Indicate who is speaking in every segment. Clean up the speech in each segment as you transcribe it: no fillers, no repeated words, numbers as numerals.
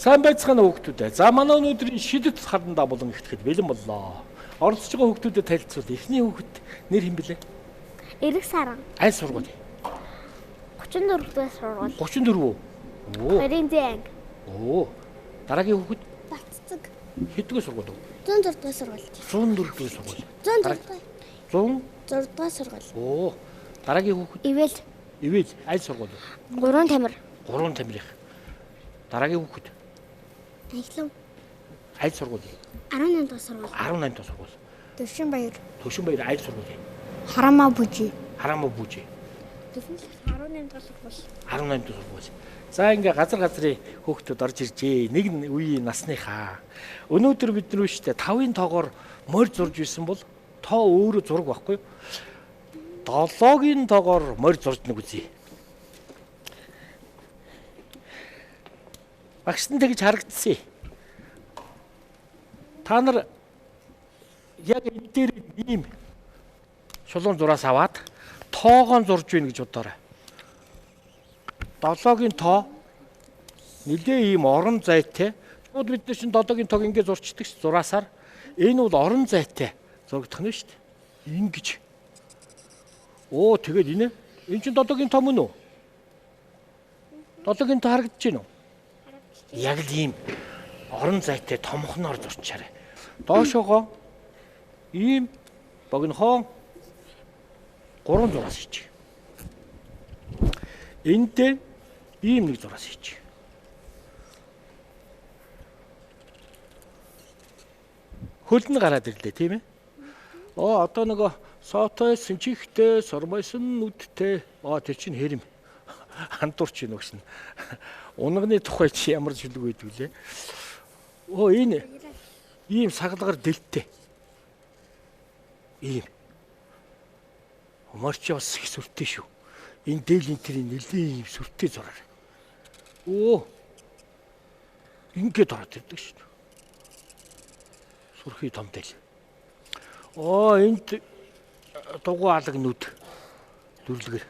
Speaker 1: Сайн байцгаана хүүхдүүд. За манай өнөөдрийн шидэт хадандаа болон ихтгэл бэлэн боллоо. Оролцож байгаа хүүхдүүдэд танилцуул. Эхний хүүхэд нэр хэн блэ?
Speaker 2: Эрэг Саран.
Speaker 1: Аль сургууль?
Speaker 2: 34 дахь сургууль.
Speaker 1: 34 үү? Оо.
Speaker 2: Баримтын анги.
Speaker 1: Оо. Дараагийн хүүхэд
Speaker 2: Батцэг.
Speaker 1: хэдгээр сургууль вэ?
Speaker 2: 104 дахь сургууль.
Speaker 1: 104 дахь сургууль.
Speaker 2: 106 дахь сургууль.
Speaker 1: Оо. Дараагийн хүүхэд
Speaker 2: Ивэл
Speaker 1: Ивэл аль сургууль вэ?
Speaker 2: 3 тамир.
Speaker 1: 3 тамирын. Дараагийн хүүхэд
Speaker 2: Аялал.
Speaker 1: аль сургууль?
Speaker 2: 18 дахь сургууль.
Speaker 1: 18 дахь сургууль.
Speaker 2: Төвшинбаяр.
Speaker 1: Төвшинбаяр аль сургууль?
Speaker 2: Харамаа бүжи.
Speaker 1: Харамаа бүжи.
Speaker 2: 18 дахь сургууль.
Speaker 1: 18 дахь сургууль. За ингээ газрын хүүхдүүд орж иржээ. Нэг үеийн насныхаа. Өнөөдөр бид нар үштэй 5-ын тоогоор морь зурж исэн бол тоо өөрөө зураг байхгүй юу? 7-гийн тоогоор морь зурж нэг үзье. Багш нь тэгж харагдсан. Та нар яг энэ дээр ийм шулуун зураас аваад тоогоон зурж гин гэж бодоорой. 7-гийн тоо нэлээ ийм орон зайтай. Шууд бид нар чинь 7-гийн тоог ингэ зурчдаг ш зураасаар. Энэ бол орон зайтай зурагдах нь шүү дээ. Ингэж. Оо тэгээд энэ чинь 7-гийн тоо мөн үү? 7-гийн тоо харагдаж байна уу? Яг л ийм орон зайтай томхноор зурчаарай. Доошоогоо ийм богинохон 3 зураас хийчих. Энтэй ийм нэг зураас хийчих. Хөл нь гараад ирлээ тийм ээ. Одоо нөгөө соотой сэнчихтэй сормойсон нүдтэй тэр чинь хэрэм хандурч юм өгсөн. Унганы тухай чи ямар шүлэг байдаг лээ. Энэ ийм саглагаар дэлтэй. Ийм. Морч бас их сүртэй шүү. Энэ дээлийн тэрийн нэлээ ийм сүртэй зураар. Ингээд ороод ирдэг шүү. Сүрхий том дээл. Энд дугуй алаг нүд дүрлэгэр.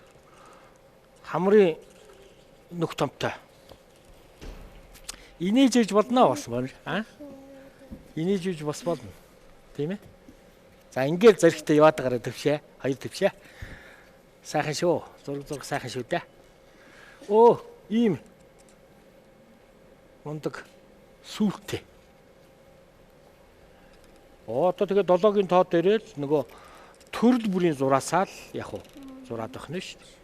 Speaker 1: Хамрын нүх томтой. Инээж иж болно бас мөн. Инээж иж бас болно. Тийм ээ. За ингээд зэрэгтэй яваад гараа төвшээ. Хоёр төвшээ. Сайхан шүү. Зураг сайхан шүү дээ. Ийм мундаг сүртэй. Одоо тэгээ 7-гийн тоо дээрээ л нөгөө төрөл бүрийн зураасаа л яг уу зураад байх нь шүү дээ.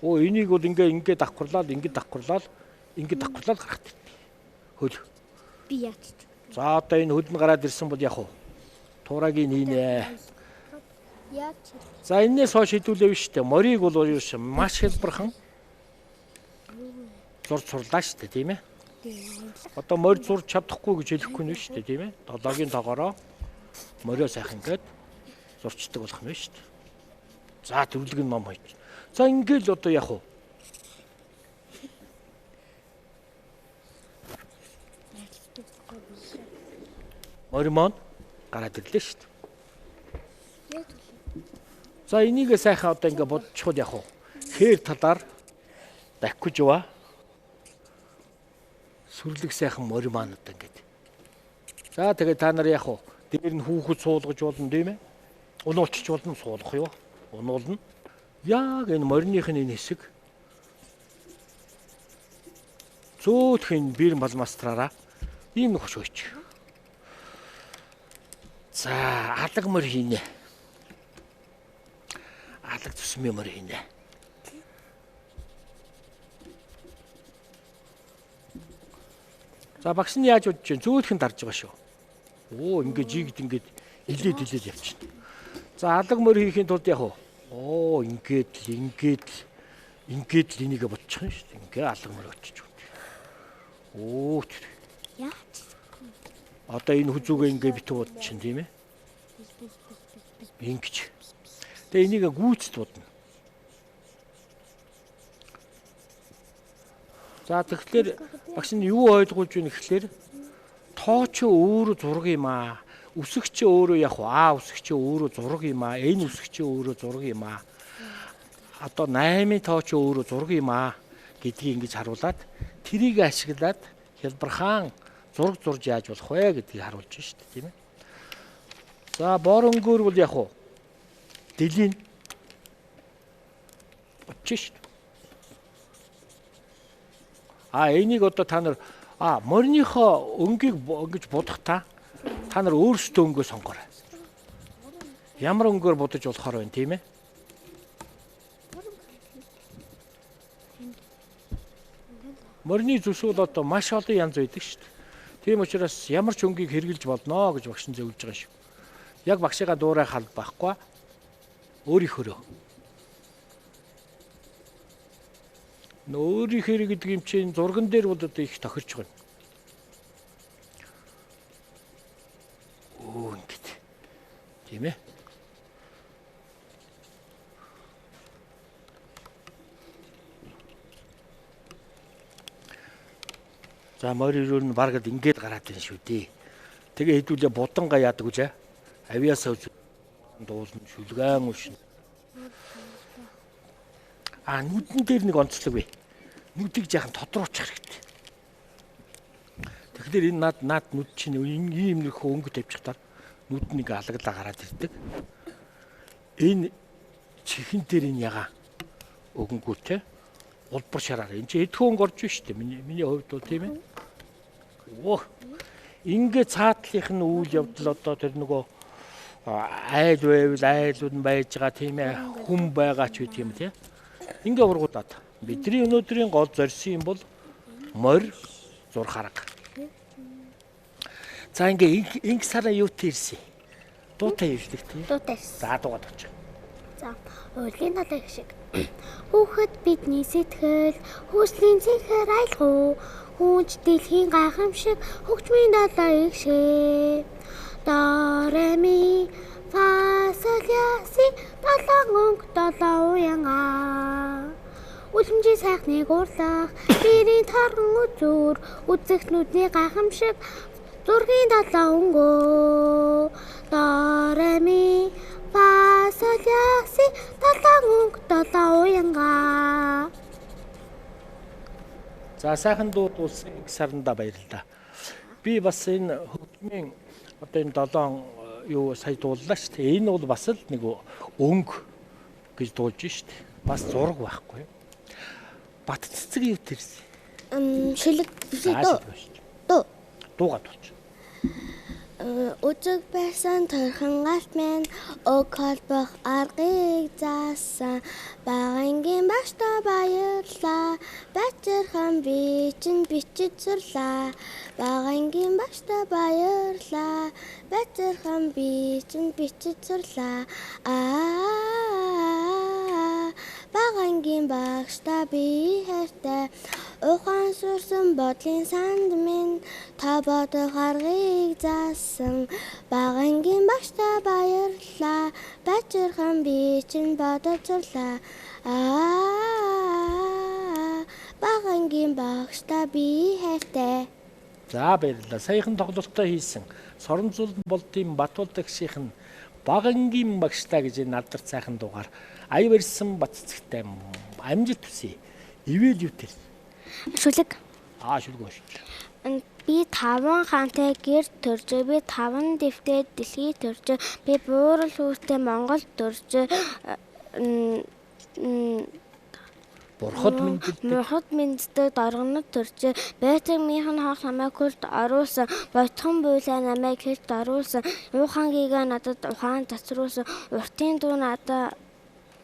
Speaker 1: Энийг бол ингээд давхарлаад гаргах. Хөл.
Speaker 2: Би яач.
Speaker 1: За одоо энэ хөл нь гараад ирсэн бол яг уу туураагийн хийнэ.
Speaker 2: Яач.
Speaker 1: За энээс хойш хэдүүлээв шүү дээ. Морийг бол маш хэлбэрхэн зурж сурлаа шүү дээ, тийм ээ. Одоо морь зурж чадахгүй гэж хэлэхгүй нь шүү дээ, тийм ээ. 7-гийн тоогоороо морио сайхан гээд зурчдаг болох нь шүү дээ. За төвлөг нь ном хийж. За ингээл одоо яг уу. Моримон гараад ирлээ шүү дээ. За энийгээ сайхан одоо ингээ бодчихвол яг уу. Хээр талаар Дакужва сүрлэг сайхан мориман одоо ингээд. За тэгээд та нар яг уу дээр нь хүүхэд суулгаж болно тийм ээ. Унуулчих болно суулгах юу? Унуулна. Яг энэ мориных нь энэ хэсэг зөөлхөн бир балмастраараа ийм нэг хөш өгч. За алаг морь хийнэ. Алаг цусмын морь хийнэ. За багш нь яаж бодож байна? Зөөлхөн дарж байгаа шүү. Ингээд жигд ингээд илээд явчихна. За алаг морь хийхийн тулд яг уу ингээд л энийгээ бодчих юм шүү дээ. Ингээ алга мөр очиж байна.
Speaker 2: Яач.
Speaker 1: Одоо энэ хүзүүгээ ингээ битүү бодчихин тийм ээ. Ингэж. Тэгээ энийгээ гүйцэд бодно. За тэгэхээр багш нь юу ойлгуулж байна гэхэлэр тоо ч өөрөө зураг юм аа. Үсэг чи өөрөө яг үсэг чи өөрөө зураг юм аа. Энэ үсэг чи өөрөө зураг юм аа. Одоо 8-ын тоо ч өөрөө зураг юм аа гэдгийг ингэж харуулад тэрийг ашиглаад Хялбархан зураг зурж яаж болох вэ гэдгийг харуулж байна шүү дээ, тийм ээ. За бор өнгөөр бол яг уу дэлийн очиж шүү дээ. Энийг одоо та нар мориныхоо өнгийг ингэж будахтаа та нар өөрсдөө өнгөө сонгоорой. Ямар өнгөөр будаж болохоор байна, тийм ээ? Морины зүс бол одоо маш олон янз байдаг шүү дээ. Тийм учраас ямар ч өнгийг хэрглэж болно гэж багш нь зөвлөж байгаа шүү. Яг багшигаа дуурай хал байхгүй. Өөрийнхөө. Өөрийнхөө гэдэг юм чинь зурган дээр бол одоо их тохирч байна. Ингэж. Тийм ээ? За морь руу нь баргад ингээд гараад байна шүү дээ. Тэгээ хэдүүлээ буданга яадаг үжээ. Авиасаа дуулна шүлгэн ушна. Нүдэн дээр нэг онцлог бай. Нүдийг жаахан тодруулчих хэрэгтэй. Тэгэхээр энэ над нүд чинь ийм нэг өнгө тавьчихтаар нүд нэг алаглаа гараад ирдэг. Энэ чихэн дээр энэ ягаа өгөнгүү те. Улбар шараар энэ чи эдхүүн горж шүү дээ. Миний хувьд бол тийм ээ. Ингээ цаатлынх нь үйл явдал одоо тэр нөгөө айл байвал айлууд нь байж байгаа тийм ээ. Хүн байгаа ч үгүй юм тийм. Ингээ ургуудаад бидний өнөөдрийн гол зорьсон юм бол морь зур харга. За ингээ инг сараа юутай ирсэн. Дуутай ирдэг тийм.
Speaker 2: Дуутай.
Speaker 1: За дуугаад очих.
Speaker 2: За ургийн талаа шиг. Хүүхэд бидний сэтгэл хүслийн зэхэр айлгуу хүч дэлхийн гайхамшиг хөгжмийн далаа игшээ дореми фасоляси далан өнг долоо уянга үлэмжийн сайхныг урлах бирийн торгон үзүр үзэгт нүдний гайхамшиг зургийн далаа өнгөө дореми фасоляси далан өнг долоо уянга.
Speaker 1: За сайхан дуудуулсан их саранда баярлалаа. Би бас энэ хөгжмийн одоо энэ 7 юу сая дууллаа шүү дээ. Энэ бол бас л нэг өнг гэж дуулж шүү дээ. Бас зураг байхгүй. Бат цэцэг юу тэрсэн?
Speaker 2: Шилэг дуу.
Speaker 1: Дуугаад дууч.
Speaker 2: Үзэг байсан торхон галт минь өг холбох аргыг заасан багангийн башта баярлаа бачирхан би чинь бичиж сурлаа багангийн башта баярлаа бачирхан би чинь бичиж сурлаа багангийн багшта би хайртай ухаан сурсан бодлын санд минь та бодох аргыг заасан багангийн багшта баярлаа бачирхан би чинь бодож сурлаа багангийн багшта би хайртай.
Speaker 1: За баярлалаа. Саяхан тоглолтоо хийсэн Соронзулд болтын Батбол тагшийн багангийн багштай гэж надар цайхан дугаар аяв ирсэн бат цэцэгтэй амжилт хүсье. Ивэл юу тэр?
Speaker 2: Шүлэг.
Speaker 1: Шүлэг ууш.
Speaker 2: Би 5 хаантай гэр төрж, би 5 дэвтээ дэлхий төрж, би буурал хүүтэй Монгол төрж, Бурхад мэддэг доргонод төрж, байтаг минийхэн хоол намайг хөлд оруулсан, бойтхон буйлаа намайг хэлд оруулсан, ухаан гига надад ухаан цацруулсан, уртын дуу надад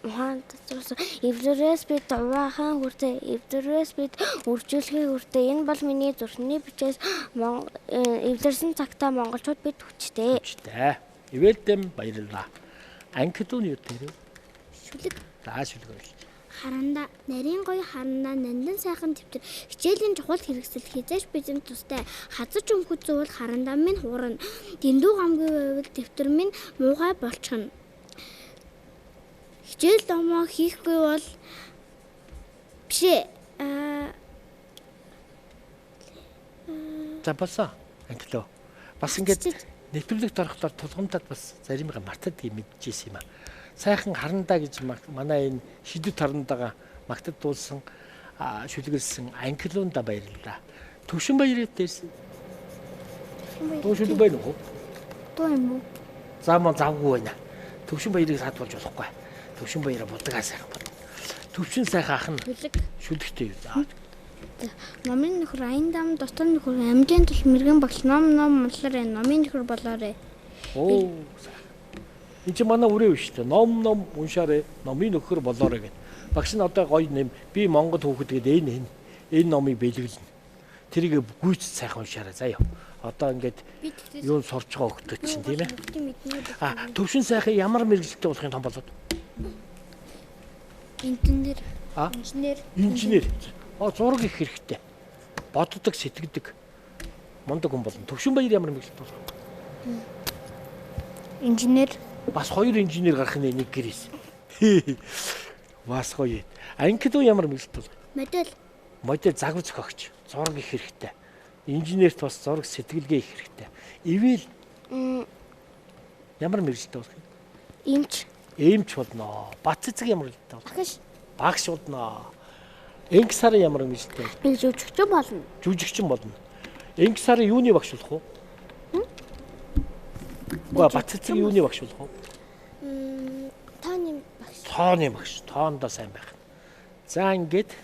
Speaker 2: ухаан цацруулсан, эвлэрээс бид уваахан хүртээ, эвлэрээс бид үржүүлэхийг хүртээ. Энэ бол миний зүрхний бичээс эвлэрсэн цагтаа монголчууд бид хүчтэй.
Speaker 1: Ивэлдэм баярлалаа. Анхидууны юу тэр?
Speaker 2: Шүлэг.
Speaker 1: За шүлэг ууш.
Speaker 2: Харанда нарийн гоё харанда нандин сайхан төвтөр хичээлийн чухал хэрэгсэл хизээш бидний тустай хазаж өмхөд зөвл харанда минь хуурна дэндүү гамгийн байвал төвтөр минь муухай болчихно. Хичээл домоо хийхгүй бол бишээ.
Speaker 1: За босоо. Англио. Бас ингээд нэвтрүүлэгт орохдоо тулгамдаад бас заримга мартадгийг мэдчихсэн юм аа. Сайхан харандаа гэж манай энэ шидэт харандаага магтад дуулсан шүлгэрсэн англиунда баярлалаа. Төвшинбаяр дээрсэн. Төвшин байна уу?
Speaker 2: Тоо юм уу?
Speaker 1: Заамаа завгүй байна. Төвшинбаярыг саадуулж болохгүй. Төвшинбаяра булдгаа сайхан бол. Төвшин сайхан ах нь шүлэгтэй юу.
Speaker 2: Номын нөхөр аян дам дотор нөхөр амьдын тул мэрэгэн багш ном уншлаарэ номын нөхөр болоорой.
Speaker 1: Оо. Энд чи манай үрээ биш үү? Ном уншаарэ номын нөхөр болоорой гэх. Багш нь одоо гоё нэм би Монгол хүүхэд гээд энэ номыг бэлгэлнэ. Тэрийг гүйц сайхан уншаарай заяа. Одоо ингээд юу сурч байгаа хөлтөд чинь тийм ээ. Төвшин сайхан ямар мэрэгчлээ болохын том болоод.
Speaker 2: Инженер.
Speaker 1: Инженер. Зураг их хэрэгтэй. Боддог, сэтгэдэг. Мундаг хүн болно. Төвшинбаяр ямар мэрэгчлээ болох?
Speaker 2: Инженер.
Speaker 1: Бас хоёр инженер гарах нь нэг гэрээс. Бас гоё. Ангид уу ямар мэрэгчлээ болох? Модель загвар зохиогч. Зураг их хэрэгтэй. Инженерт бас зураг сэтгэлгээ их хэрэгтэй. Ивэл ямар мэрэгчлээ болох юм? Эмч болно. Бат цэцэг ямар мэрэгчлээ болох? Багш болно. Энх сарын ямар мэрэгчлээ?
Speaker 2: Би жүжигчин болно.
Speaker 1: Жүжигчин болно. Энх сарын юуны багш болох вэ? Бат цэцэг юуны багш болох вэ?
Speaker 2: Тооны багш.
Speaker 1: Тооны багш. Тоондоо сайн байх. За ингээд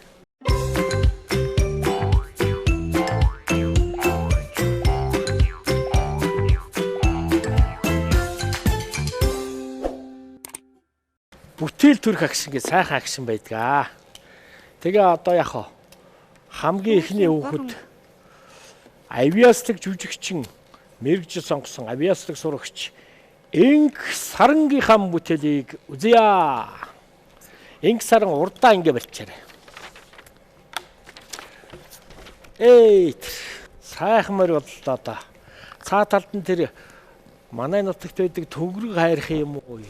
Speaker 1: бүтээл төрх агшин гэ сайхан агшин байдгаа. Тэгээ одоо яг хамгийн ихний хүүхэд авиаслаг жүжигчин мэрэгжил сонгосон авиаслаг сурагч Энх сарангийнхаа бүтээлийг үзье. Энх саран урдаа ингэ барьчаарай. Сайхан мөр боллоо да. Цаа талд нь тэр манай нутагт байдаг төгрөг хайрах юм уу?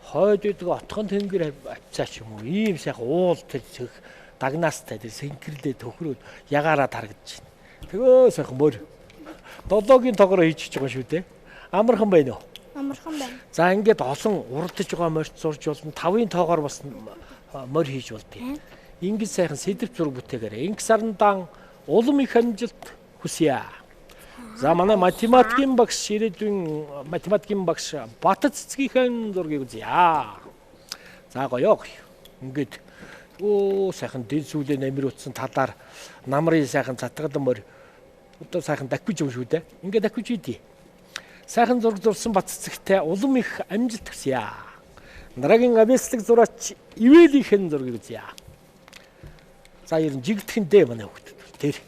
Speaker 1: Хойд байдаг отхон тэнгэр авцаач юм уу? Ийм сайхан уул тэр дагнаастай тэр сэнхэрлээ төхрөөд ягаараа тарагдаж байна. Тэгөө сайхан мөр. Долоогийн тоогоор хийчихэж байгаа шүү дээ. Амархан байна уу?
Speaker 2: Амархан байна.
Speaker 1: За ингээд олон урдж байгаа морьт зурж болно. 5-ын тоогоор бас морь хийж болдгийг. Ингээд сайхан сэдв зураг бүтээгээр Энх сарандан улам их амжилт хүсье. За манай математикийн багш ирээдүйн математикийн багш Бат цэцгийнхээ зургийг үзье. За гоё. Ингээд сайхан дэн сүүлээ намируутсан талаар намрын сайхан цатгалан морь одоо сайхан дахиж юм шүү дээ. Ингээд дахиж ийдий. Сайхан зураг зурсан Бат цэцэгтэй улам их амжилт хүсье. Дараагийн авиаслаг зураач Ивэлийнхэн зургийг үзье. За ер нь жигдэхэндээ манай хүүхд. Тэр.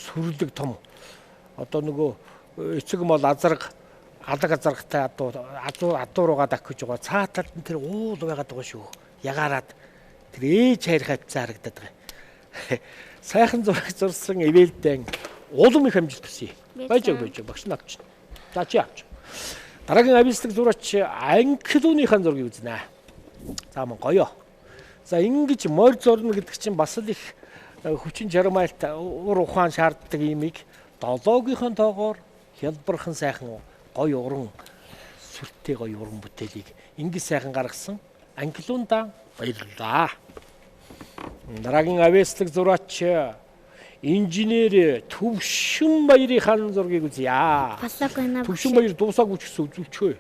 Speaker 1: Сүрлэг том. Одоо нөгөө эцэг мол алаг азаргатай адуу руугаа дахиж байгаа. Цаа талд нь тэр уул байгаад байгаа шүү. Ягаараад тэр ээж хайр хавцаа харагдаад байгаа. Сайхан зураг зурсан Ивэлдэн улам их амжилт хүсье. Байж багш нь авч. За чи авч. Дараагийн авиаслаг зураач Анхлууныхаа зургийг үзнэ. За мөн гоё. За ингэж морь зурна гэдэг чинь бас л их хүчин чармайлт ур ухаан шаарддаг имийг долоогийнхын тоогоор хялбархан сайхан гоё уран сүртэй гоё уран бүтээлийг ингэж сайхан гаргасан Анхлуунда баярлалаа. Дараагийн авиаслаг зураач инженер Төвшинбаярын зургийг үзье. Төвшинбаяр дуусаагүй ч гэсэн үзүүлчихөө.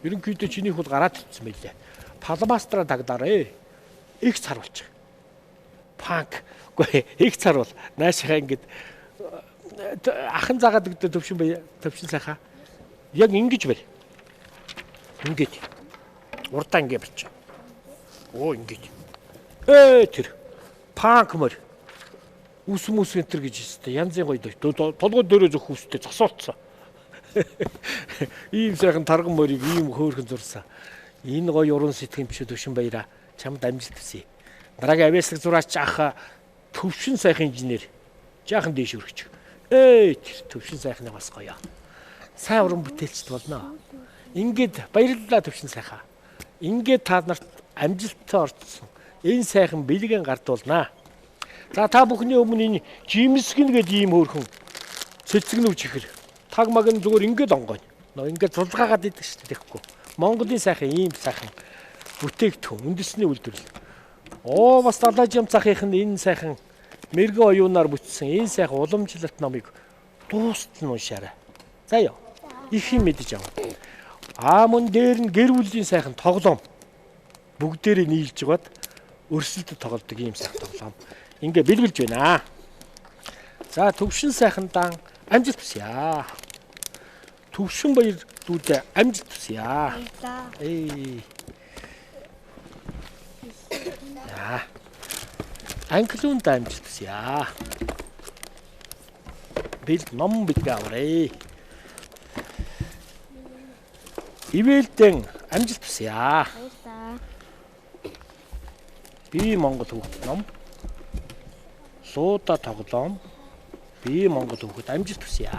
Speaker 1: Ерөнхийдөө чиний хөл гараад ирсэн байлээ. Палмастра тагдаарэ. Их царуулчих. Панк. Үгүй их царвал наашихаа ингэж ахын заагаад өгдөө төвшин сайхаа. Яг ингэж бай. Ингэж. Урдаа ингэ барьчих. Ингэж. Тэр панк мөр. Үс энтер гэж өстэй янзын гоё толгой дөрөө зөх үстэй зогсоолцсон. Ийм сайхан тарган морийг ийм хөөрхөн зурсан. Энэ гоё уран сэтгэмч Төвшинбаяра чамд амжилт хүсье. Дараагийн авиаслаг зураач ах Төвшин сайхан инженер. Жаахан дээш өргөч. Төвшин сайхны бас гоё. Сайн уран бүтээлчд болно. Ингээд баярлалаа Төвшин сайхаа. Ингээд та нарт амжилттай орцсон. Энэ сайхан бэлгэн гардуулнаа. За та бүхний өмнө энэ жимсгэн гэдэг ийм хөөрхөн цэцэгнүүч ихэр. Таг маг нь зүгээр ингээд онгойно. Ингээд зулгаагаад идэг шүү дээ тэгэхгүй. Монголын сайхан ийм сайхан бүтээгдэхүүн үндэсний үйлдвэрлэл. Бас далай жим цахих нь энэ сайхан мэрэгэн оюунаар бүтсэн энэ сайхан уламжлалт номыг дуустал нь уншаарай. За ёо. Их юм мэдэж аваа. Мөн дээр нь гэр бүлийн сайхан тоглоом. Бүгдээрээ нийлж байгаад өрсөлдөд тоглодог ийм сайхан тоглоом. Ингээ бэлгэлж байна. За төвшин сайхандаа амжилт хүсье. Төвшин баяр дүүдээ амжилт хүсье. За. Англиунд амжилт хүсье. Бэлд ном битгээ аваарэ. Ивэлдэн амжилт хүсье. Би Монгол хүүхэд ном. Луута тоглоом. Би Монгол хүүхэд амжилт хүсье.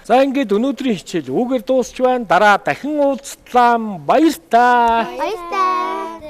Speaker 1: За ингээд өнөөдрийн хичээл үгээр дуусч байна. Дараа дахин уулзлаа. Баяр таа.
Speaker 2: Баярлалаа.